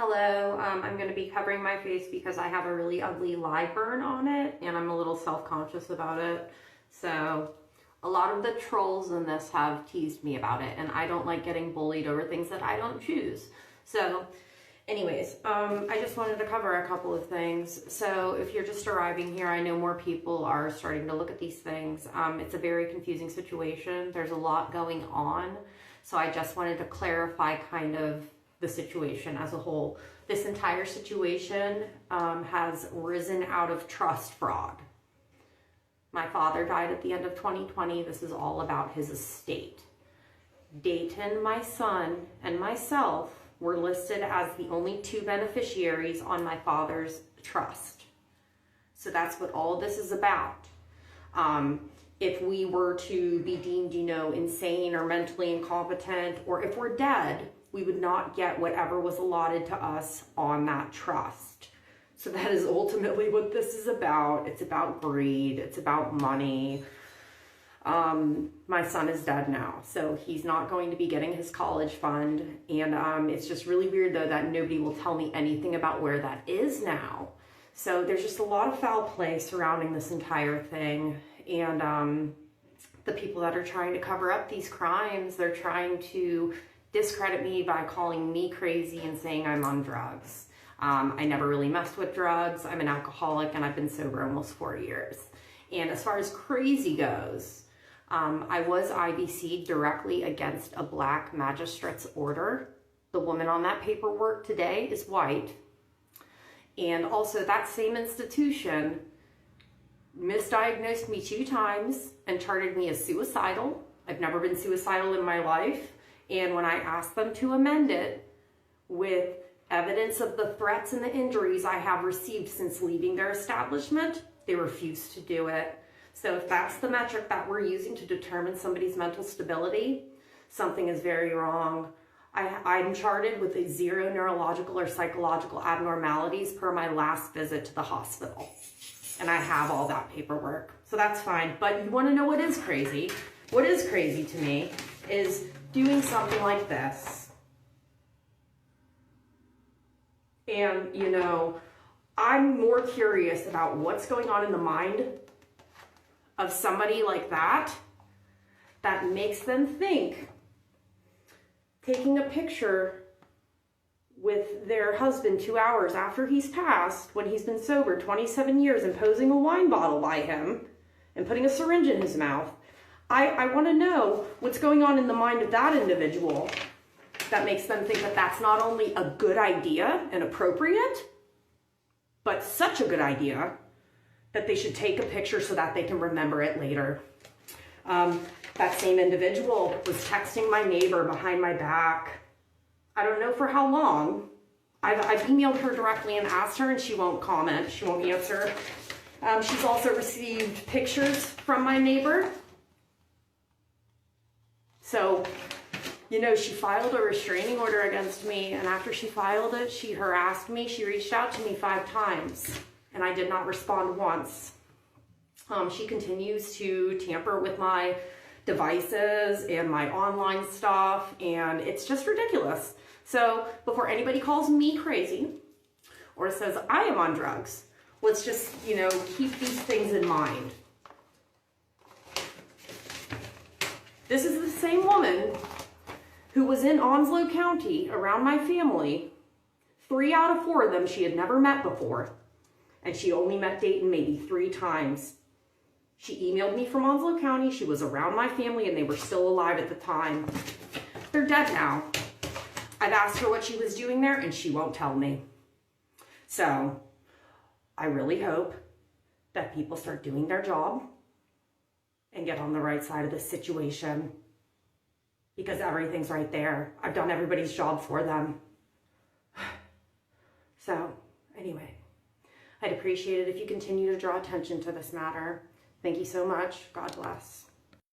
Hello, I'm going to be covering my face because I have a really ugly live burn on it and I'm a little self-conscious about it. So a lot of the trolls in this have teased me about it and I don't like getting bullied over things that I don't choose. So anyways, I just wanted to cover a couple of things. So if you're just arriving here, I know more people are starting to look at these things. It's a very confusing situation. There's a lot going on. So I just wanted to clarify kind of the situation as a whole. This entire situation has risen out of trust fraud. My father died at the end of 2020. This is all about his estate. Dayton, my son, and myself were listed as the only two beneficiaries on my father's trust. So that's what all this is about. If we were to be deemed, insane or mentally incompetent, or if we're dead, we would not get whatever was allotted to us on that trust. So that is ultimately what this is about. It's about greed. It's about money. My son is dead now, so he's not going to be getting his college fund. And it's just really weird, though, that nobody will tell me anything about where that is now. So there's just a lot of foul play surrounding this entire thing. And the people that are trying to cover up these crimes, they're trying to discredit me by calling me crazy and saying I'm on drugs. I never really messed with drugs. I'm an alcoholic and I've been sober almost 4 years. And as far as crazy goes, I was IBC'd directly against a black magistrate's order. The woman on that paperwork today is white. And also that same institution misdiagnosed me 2 times and charted me as suicidal. I've never been suicidal in my life. And when I asked them to amend it with evidence of the threats and the injuries I have received since leaving their establishment, they refused to do it. So if that's the metric that we're using to determine somebody's mental stability, something is very wrong. I'm charted with 0 neurological or psychological abnormalities per my last visit to the hospital. And I have all that paperwork. So that's fine. But you want to know what is crazy? What is crazy to me is doing something like this. And, I'm more curious about what's going on in the mind of somebody like that makes them think taking a picture with their husband 2 hours after he's passed, when he's been sober 27 years, and posing a wine bottle by him and putting a syringe in his mouth. I want to know what's going on in the mind of that individual that makes them think that that's not only a good idea and appropriate, but such a good idea that they should take a picture so that they can remember it later. That same individual was texting my neighbor behind my back. I don't know for how long. I've emailed her directly and asked her, and she won't comment. She won't answer. She's also received pictures from my neighbor. So, she filed a restraining order against me, and after she filed it, she harassed me. She reached out to me 5 times, and I did not respond once. She continues to tamper with my devices and my online stuff, and it's just ridiculous. So before anybody calls me crazy or says I am on drugs, let's just, keep these things in mind. This is the same woman who was in Onslow County around my family. 3 out of 4 of them she had never met before. And she only met Dayton maybe 3 times. She emailed me from Onslow County. She was around my family and they were still alive at the time. They're dead now. I've asked her what she was doing there and she won't tell me. So I really hope that people start doing their job and get on the right side of this situation, because everything's right there. I've done everybody's job for them. So anyway, I'd appreciate it if you continue to draw attention to this matter. Thank you so much. God bless.